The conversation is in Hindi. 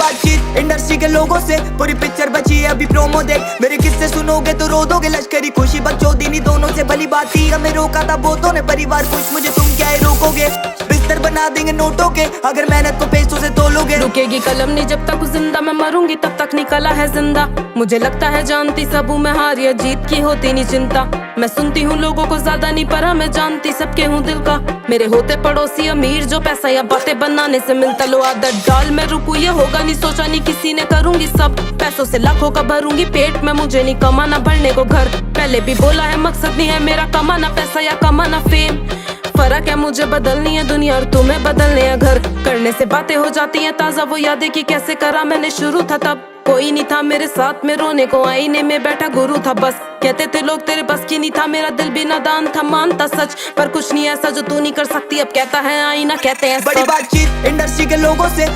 बातचीत इंडस्ट्री के लोगों से, पूरी पिक्चर बची है अभी प्रोमो देख। मेरे किस्से सुनोगे तो रो दोगे, लश्करी खुशी बकचोदी दोनों से भली बात थी। हमें रोका था बहुतों ने, परिवार खुश मुझे तुम क्या ही रोकोगे। बिस्तर बना देंगे नोटों के अगर मेहनत को पैसों से तोलोगे। रुकेगी कलम नहीं जब तक जिंदा, मैं मरूंगी तब तक नहीं कला है जिंदा। मुझे लगता है जानती सब हूँ मैं, हार या जीत की होती नहीं चिंता। मैं सुनती हूँ लोगों को ज्यादा नहीं पर मैं जानती सबके हूँ दिल का। मेरे होते पड़ोसी अमीर जो पैसा या बातें बनाने से मिलता, लो आदत डाल मैं रुकू ये होगा नहीं सोचा नहीं किसी ने, करूंगी सब पैसों से लाखों का भरूंगी पेट में, मुझे नहीं कमाना भरने को घर। पहले भी बोला है मकसद नहीं है मेरा कमाना पैसा या कमाना फेम, फर्क है मुझे बदलनी है दुनिया और तुम्हें बदलने है घर। करने से बातें हो जाती हैं ताजा वो यादें कि कैसे करा मैंने शुरू था तब कोई नहीं था मेरे साथ में, रोने को आईने में बैठा गुरु था बस। कहते थे लोग तेरे बस की नहीं था, मेरा दिल भी नादान था मानता सच, पर कुछ नहीं ऐसा जो तू नहीं कर सकती अब कहता है आईना कहते हैं बड़ी बातचीत इंडस्ट्री के लोगों से।